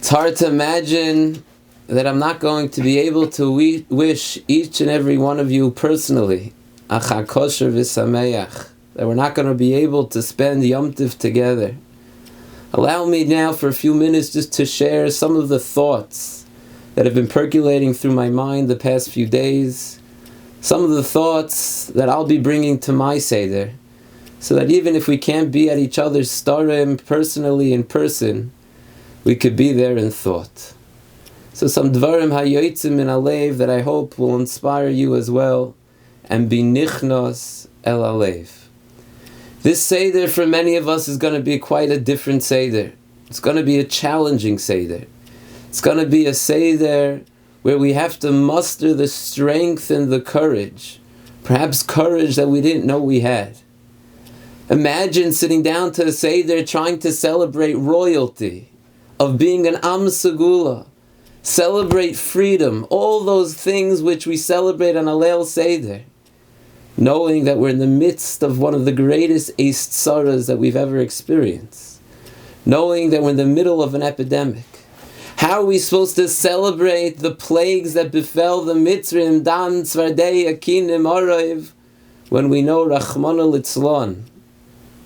It's hard to imagine that I'm not going to be able to wish each and every one of you personally a Chag Kosher v'Sameach, that we're not going to be able to spend Yom Tov together. Allow me now for a few minutes just to share some of the thoughts that have been percolating through my mind the past few days, some of the thoughts that I'll be bringing to my Seder, so that even if we can't be at each other's starim personally in person, we could be there in thought. So some dvarim hayotzim min alev that I hope will inspire you as well, and be nichnos el alev. This Seder for many of us is going to be quite a different Seder. It's going to be a challenging Seder. It's going to be a Seder where we have to muster the strength and the courage, perhaps courage that we didn't know we had. Imagine sitting down to a Seder trying to celebrate royalty, of being an Am Segula, celebrate freedom, all those things which we celebrate on Alel Seder, knowing that we're in the midst of one of the greatest Eist Tzaras that we've ever experienced, knowing that we're in the middle of an epidemic. How are we supposed to celebrate the plagues that befell the Mitzrim, Dan, Tzvardei, Akinim, Arav, when we know Rachmana Litzlan,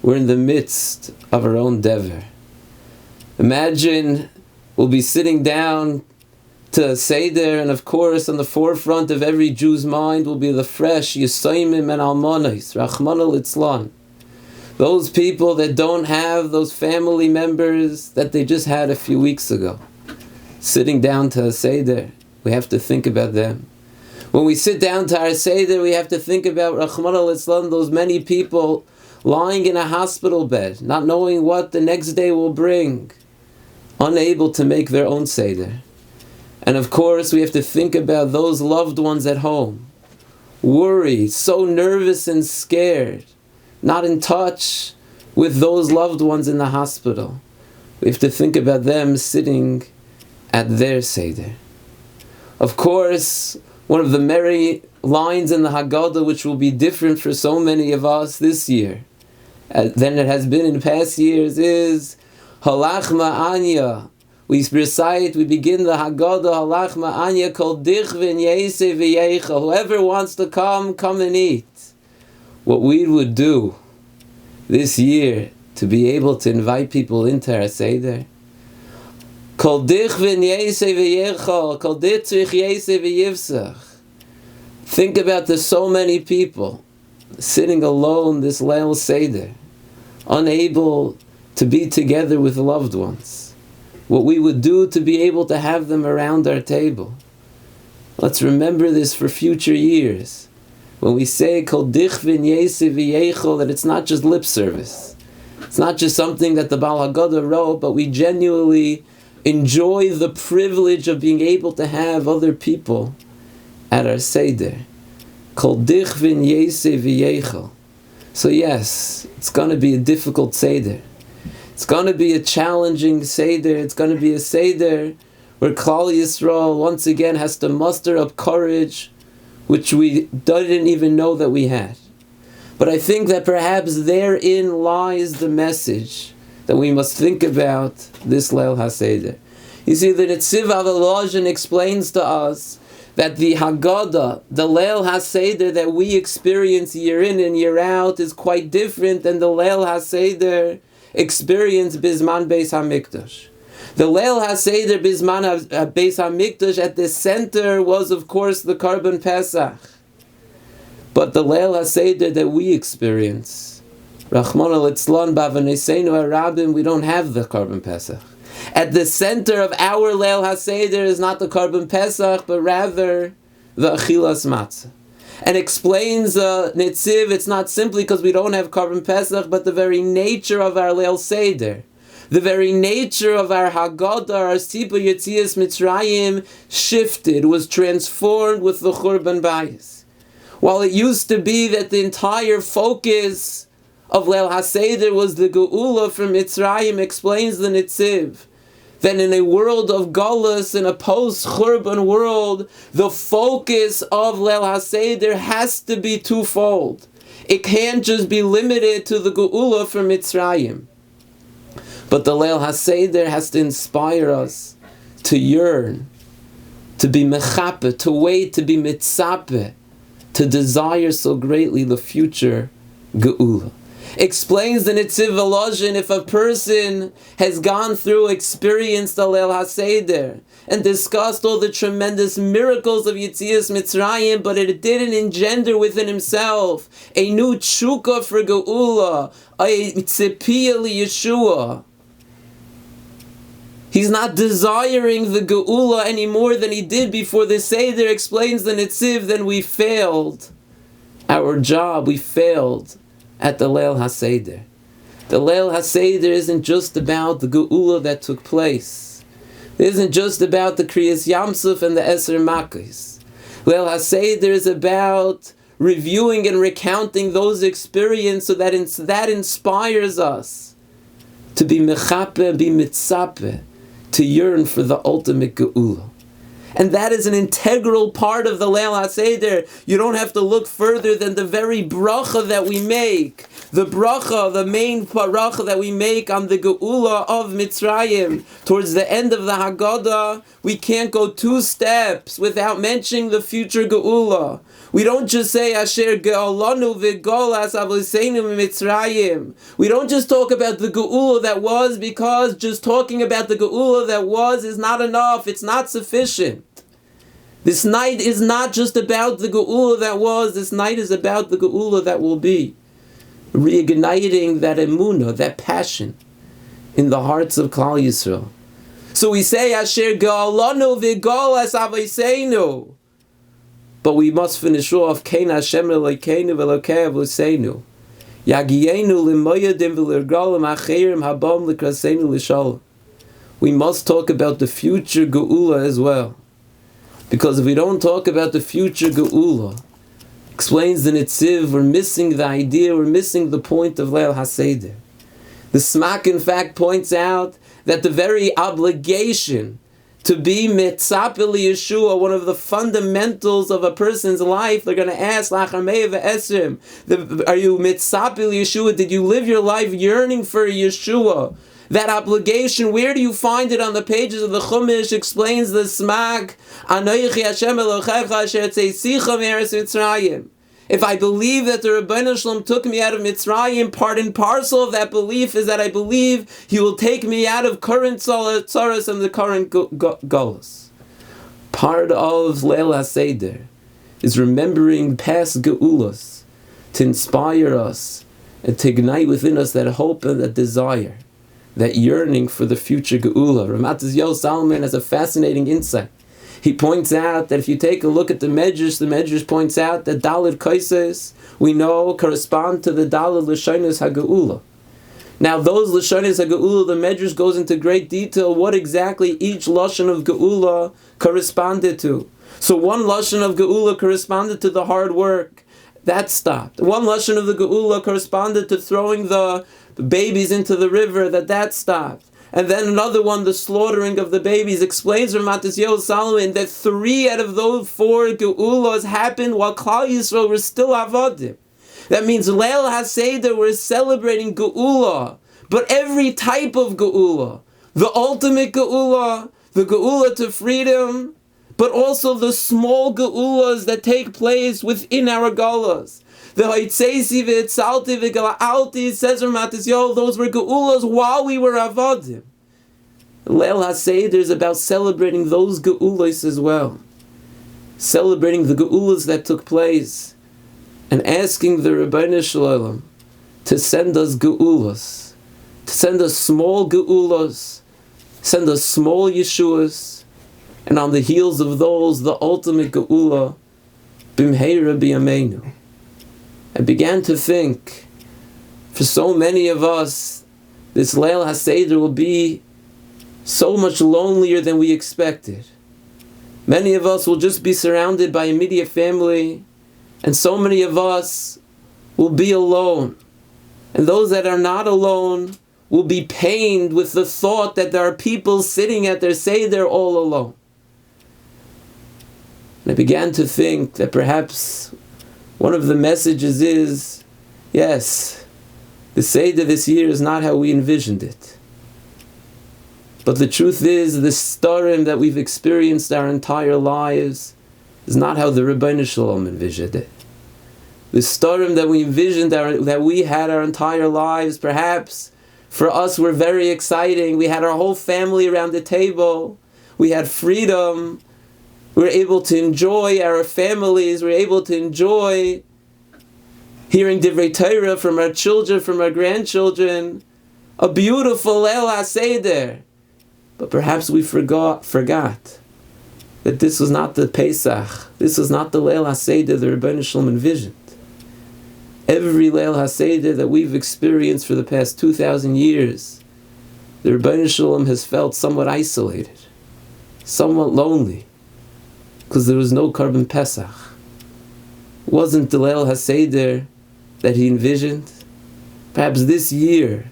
we're in the midst of our own Dever? Imagine we'll be sitting down to a Seder, and of course on the forefront of every Jew's mind will be the fresh Yisayimim and Almanos, Rachmana Litzlan. Those people that don't have those family members that they just had a few weeks ago. Sitting down to a Seder, we have to think about them. When we sit down to our Seder, we have to think about Rachmana Litzlan, those many people lying in a hospital bed, not knowing what the next day will bring, unable to make their own Seder. And of course we have to think about those loved ones at home, worried, so nervous and scared, not in touch with those loved ones in the hospital. We have to think about them sitting at their Seder. Of course, one of the merry lines in the Haggadah, which will be different for so many of us this year than it has been in past years, is Halach ma'anya. We recite, we begin the Haggadah, Halach ma'anya, kol dich v'nyese v'yecha. Whoever wants to come and eat. What we would do this year to be able to invite people into our Seder. Kol dich v'nyese v'yecha, kol ditzrich yese v'yivsach. Think about the so many people sitting alone this Leil Seder, unable to be together with loved ones. What we would do to be able to have them around our table. Let's remember this for future years. When we say Kol dich v'nyese v'yechol, that it's not just lip service. It's not just something that the Baal Haggadah wrote, but we genuinely enjoy the privilege of being able to have other people at our Seder. Kol dich v'nyese v'yechol. So yes, it's going to be a difficult Seder. It's going to be a challenging Seder. It's going to be a Seder where Klal Yisrael once again has to muster up courage, which we didn't even know that we had. But I think that perhaps therein lies the message that we must think about this Leil HaSeder. You see, the Netziv Avalozhin explains to us that the Haggadah, the Leil HaSeder that we experience year in and year out, is quite different than the Leil HaSeder experienced Bizman Beis HaMikdash. The Leil HaSeder Bizman Beis HaMikdash, at the center was of course the Korban Pesach. But the Leil HaSeder that we experience, Rachmana Litzlan B'Avoneseinu HaRabim, we don't have the Korban Pesach. At the center of our Leil HaSeder is not the Korban Pesach, but rather the Achilas Matzah. And explains Netziv, it's not simply because we don't have Korban Pesach, but the very nature of our Leil Seder, the very nature of our Haggadah, our Sipur Yetzias Mitzrayim, shifted, was transformed with the Churban Bayis. While it used to be that the entire focus of Leil HaSeder was the Geula from Mitzrayim, explains the Netziv, that in a world of Galus, in a post-Churban world, the focus of Leil HaSeder has to be twofold. It can't just be limited to the Geula from Mitzrayim. But the Leil HaSeder has to inspire us to yearn, to be mechape, to wait, to be mitzape, to desire so greatly the future geula. Explains the Nitziv Volozhin, if a person has gone through, experienced the Leil HaSeder, and discussed all the tremendous miracles of Yetzias Mitzrayim, but it didn't engender within himself a new tshuka for geula, a tzipiyah liyeshua. He's not desiring the geula any more than he did before the Seder. Explains the Nitziv, then we failed our job, we failed at the Leil HaSeder. The Leil HaSeder isn't just about the geula that took place. It isn't just about the Kriyas Yamsuf and the Eser Makos. Leil HaSeder is about reviewing and recounting those experiences so that that inspires us to be mechape, be mitzape, to yearn for the ultimate geula. And that is an integral part of the Leil HaSeder. You don't have to look further than the very bracha that we make. The bracha, the main bracha that we make on the geula of Mitzrayim. Towards the end of the Haggadah, we can't go 2 steps without mentioning the future geula. We don't just say Asher Ge'olanu v'Golas Avoseinu Mitzrayim. We don't just talk about the geula that was, because just talking about the geula that was is not enough. It's not sufficient. This night is not just about the geula that was. This night is about the geula that will be. Reigniting that emunah, that passion in the hearts of Klal Yisrael. So we say Asher Ge'olanu v'Golas Avoseinu. But we must finish off Kein Hashem Elokeinu v'Elokei Avoseinu. Yagienu l'moyadim v'lirgalim acherim habam l'kraseinu l'shalom. We must talk about the future geula as well. Because if we don't talk about the future geula, explains the Nitziv, we're missing the idea, we're missing the point of Leil HaSeder. The Smak, in fact, points out that the very obligation to be mitzape liyeshua, one of the fundamentals of a person's life, they're going to ask, are you mitzape liyeshua? Did you live your life yearning for Yeshua? That obligation, where do you find it on the pages of the Chumash? Explains the Smak, Anochi Hashem Elochecha asher tzeisecha me'eretz Mitzrayim. If I believe that the Rebbeinu Shalom took me out of Mitzrayim, part and parcel of that belief is that I believe He will take me out of current tzaras and the current golos. Part of Leil HaSeder is remembering past geulas to inspire us and to ignite within us that hope and that desire, that yearning for the future geula. Ramat Yosef Salman has a fascinating insight. He points out that if you take a look at the Medrash points out that Daled Kaises, we know, correspond to the Daled Lashonos HaGeula. Now those Lashonos HaGeula, the Medrash goes into great detail what exactly each Lashon of Geula corresponded to. So one Lashon of Geula corresponded to the hard work. That stopped. One Lashon of the Geula corresponded to throwing the babies into the river. That stopped. And then another one, the slaughtering of the babies. Explains Ramat Yosef Salman that 3 out of those 4 geulas happened while Klal Yisrael were still avodim. That means Leil HaSeder, we're celebrating geula, but every type of geula, the ultimate geula, the geula to freedom, but also the small geulas that take place within our galas. The Haitzesi v'Itzalti v'Gala'alti, says Ramat Yosef, those were geulas while we were avodim. Leil HaSeder is about celebrating those geulas as well. Celebrating the geulas that took place and asking the Rebbeinu Shalom to send us geulas, to send us small geulas, send us small Yeshuas, and on the heels of those, the ultimate geula, b'mheira b'yameinu. I began to think, for so many of us, this Leil HaSeder will be so much lonelier than we expected. Many of us will just be surrounded by immediate family, and so many of us will be alone. And those that are not alone will be pained with the thought that there are people sitting at their Seder all alone. And I began to think that perhaps one of the messages is, yes, the Seder this year is not how we envisioned it. But the truth is, the starim that we've experienced our entire lives is not how the Rebbeinu Shalom envisioned it. The starim that we envisioned, that we had our entire lives, perhaps for us were very exciting. We had our whole family around the table. We had freedom. We were able to enjoy our families. We were able to enjoy hearing Divrei Torah from our children, from our grandchildren. A beautiful Leil HaSeder. But perhaps we forgot that this was not the Pesach. This was not the Leil HaSeder the Rebbeinu Shalom envisioned. Every Leil HaSeder that we've experienced for the past 2,000 years, the Rebbeinu Shalom has felt somewhat isolated, somewhat lonely, because there was no Korban Pesach. It wasn't the Leil HaSeder that he envisioned. Perhaps this year,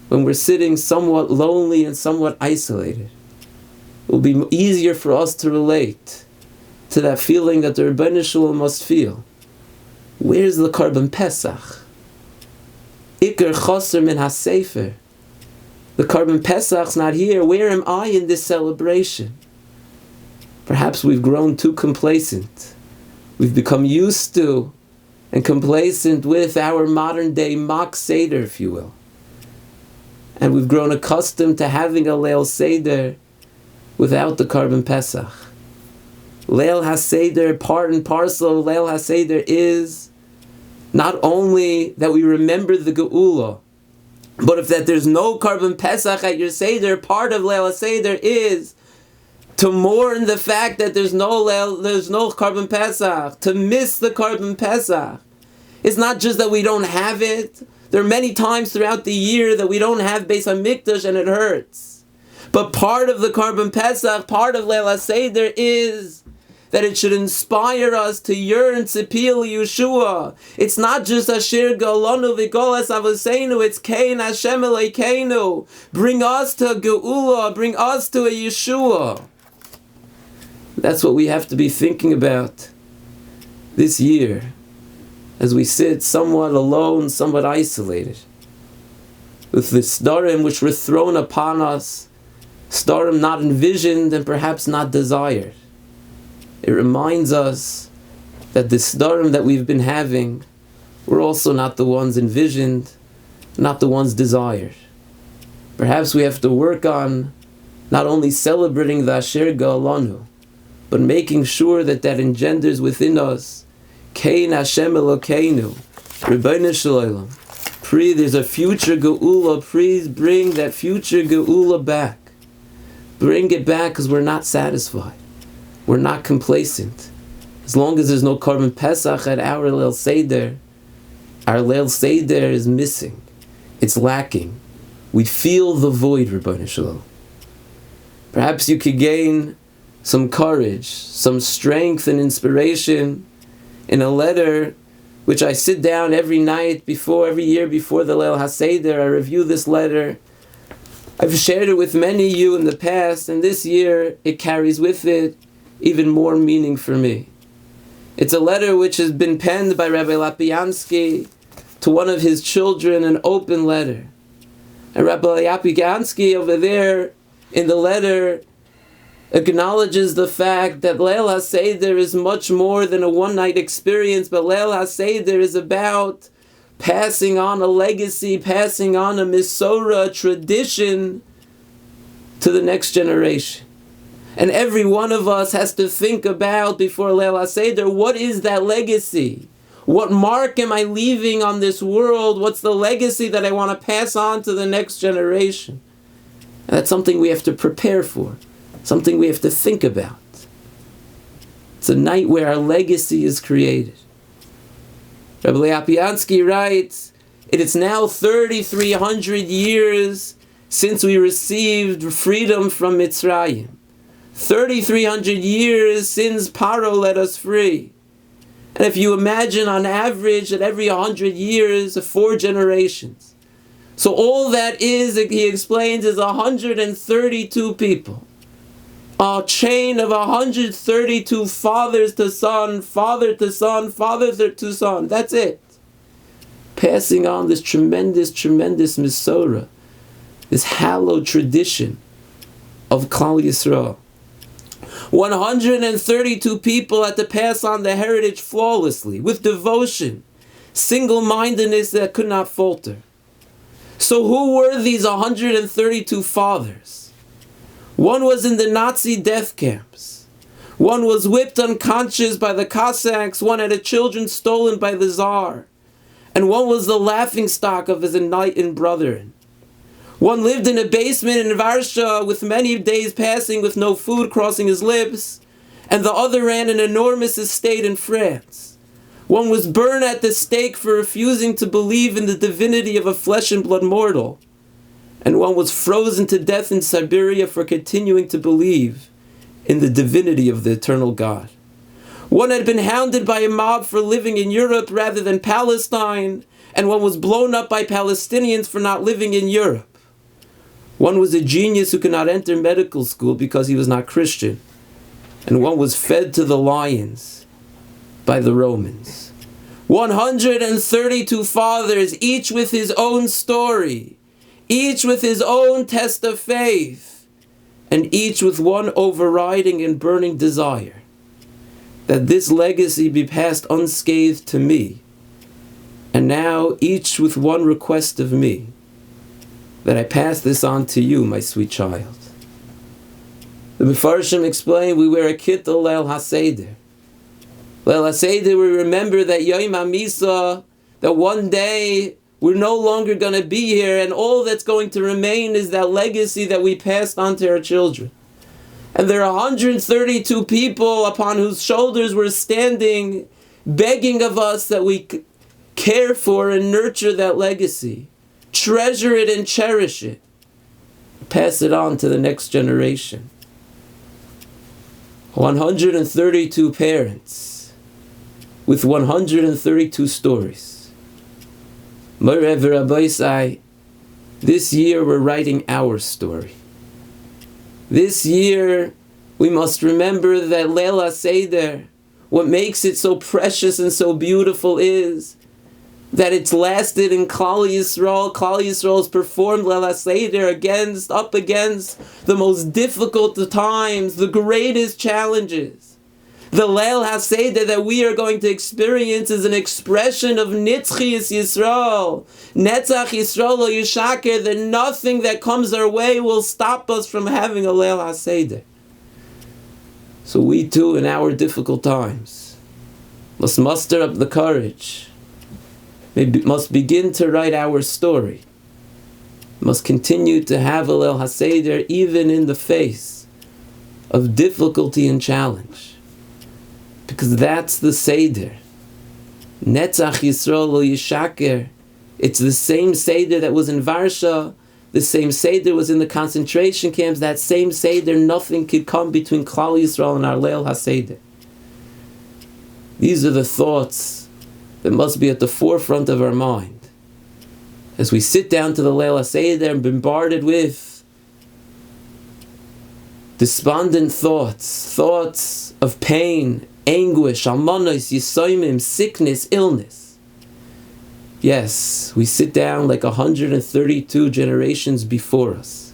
when we're sitting somewhat lonely and somewhat isolated, it will be easier for us to relate to that feeling that the Rebbeinu Shalom must feel. Where's the Korban Pesach? Iker Choser min HaSefer. The Korban Pesach's not here. Where am I in this celebration? Perhaps we've grown too complacent. We've become used to and complacent with our modern day mock Seder, if you will. And we've grown accustomed to having a Leil Seder without the Korban Pesach. Leil HaSeder, part and parcel of Leil HaSeder is not only that we remember the Geula, but if that there's no Korban Pesach at your Seder, part of Leil HaSeder is to mourn the fact that there's no Korban Pesach, to miss the Korban Pesach. It's not just that we don't have it. There are many times throughout the year that we don't have Beis HaMikdash and it hurts. But part of the Korban Pesach, part of Leil HaSeder is that it should inspire us to yearn to Pil Yeshua. It's not just Asher Golanu V'Golas Avoseinu, it's Kain Hashem Elokeinu. Bring us to Geula, bring us to a Yeshua. That's what we have to be thinking about this year, as we sit somewhat alone, somewhat isolated, with the starim which were thrown upon us, starim not envisioned and perhaps not desired. It reminds us that the starim that we've been having were also not the ones envisioned, not the ones desired. Perhaps we have to work on not only celebrating the Asher Ga'alanu, but making sure that that engenders within us Kain Hashem Elokeinu, Rebbeinu Shalom. There's a future Geula. Please bring that future Geula back. Bring it back, because we're not satisfied. We're not complacent. As long as there's no Korban Pesach at our Leil Seder is missing. It's lacking. We feel the void, Rebbeinu Shalom. Perhaps you could gain some courage, some strength and inspiration in a letter which I sit down every night every year before the Leil HaSeder. I review this letter. I've shared it with many of you in the past, and this year it carries with it even more meaning for me. It's a letter which has been penned by Rabbi Lapiansky to one of his children, an open letter. And Rabbi Lapiansky over there in the letter acknowledges the fact that Leil HaSeder is much more than a one-night experience, but Leil HaSeder is about passing on a legacy, passing on a Misorah, a tradition to the next generation. And every one of us has to think about, before Leil HaSeder, what is that legacy? What mark am I leaving on this world? What's the legacy that I want to pass on to the next generation? And that's something we have to prepare for. Something we have to think about. It's a night where our legacy is created. Rabbi Lapiansky writes, it is now 3,300 years since we received freedom from Mitzrayim. 3,300 years since Paro let us free. And if you imagine on average that every 100 years, 4 generations. So all that is, he explains, is 132 people. A chain of 132 fathers to son, father to son, father to son. That's it. Passing on this tremendous, tremendous Misorah, this hallowed tradition of Klal Yisrael. 132 people had to pass on the heritage flawlessly, with devotion, single-mindedness that could not falter. So who were these 132 fathers? One was in the Nazi death camps. One was whipped unconscious by the Cossacks. One had children stolen by the Tsar. And one was the laughingstock of his enlightened brethren. One lived in a basement in Warsaw with many days passing with no food crossing his lips, and the other ran an enormous estate in France. One was burned at the stake for refusing to believe in the divinity of a flesh and blood mortal, and one was frozen to death in Siberia for continuing to believe in the divinity of the eternal God. One had been hounded by a mob for living in Europe rather than Palestine, and one was blown up by Palestinians for not living in Europe. One was a genius who could not enter medical school because he was not Christian, and one was fed to the lions by the Romans. 132 fathers, each with his own story, each with his own test of faith, and each with one overriding and burning desire, that this legacy be passed unscathed to me, and now each with one request of me, that I pass this on to you, my sweet child. The Mefarshim explain we wear a kittel Leil HaSeder. Leil HaSeder, we remember that Yom HaMisa, that one day we're no longer going to be here, and all that's going to remain is that legacy that we passed on to our children. And there are 132 people upon whose shoulders we're standing, begging of us that we care for and nurture that legacy, treasure it and cherish it, pass it on to the next generation. 132 parents with 132 stories. Moreover, Rabbi, this year we're writing our story. This year we must remember that Leil HaSeder, what makes it so precious and so beautiful is that it's lasted in Klal Yisrael. Klal Yisrael has performed Leil HaSeder up against the most difficult of times, the greatest challenges. The Leil HaSeder that we are going to experience is an expression of Nitzchias Yisrael. Netzach Yisrael lo yishaker, that nothing that comes our way will stop us from having a Leil HaSeder. So we too, in our difficult times, must muster up the courage, must begin to write our story, must continue to have a Leil HaSeder even in the face of difficulty and challenge. Because that's the Seder. Netzach Yisrael lo yishaker. It's the same Seder that was in Warsaw, the same Seder was in the concentration camps, that same Seder, nothing could come between Klal Yisrael and our Leil HaSeder. These are the thoughts that must be at the forefront of our mind as we sit down to the Leil HaSeder and bombarded with despondent thoughts of pain, anguish, almanos, yisoimim, sickness, illness. Yes, we sit down like 132 generations before us.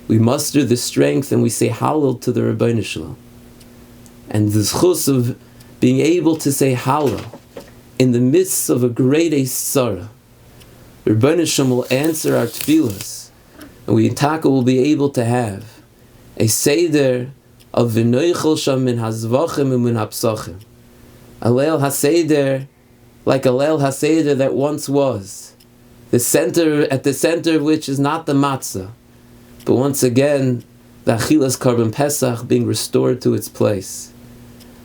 We muster the strength and we say Hallel to the Rebbeinu Shalom. And the zchus of being able to say Hallel in the midst of a great Eisara, Rebbeinu Shalom will answer our tefillas, and we in Taka will be able to have a Seder of v'noichel sham min hazvachim and min hapsachim. A Leil HaSeder, like a Leil HaSeder that once was. At the center of which is not the matzah, but once again, the Achilas Karban Pesach being restored to its place.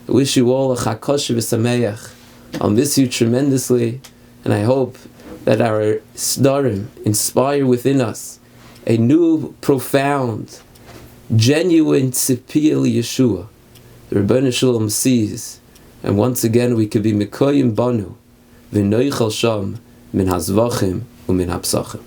I wish you all a Chag Kosher v'Sameach. I'll miss you tremendously, and I hope that our Sdarim inspire within us a new, profound, genuine tzipiyah Yeshua. The Rebbeinu Shalom sees, and once again we could be Mekoyim Banu, v'noichel sham min hazvachim u'min hapsachim.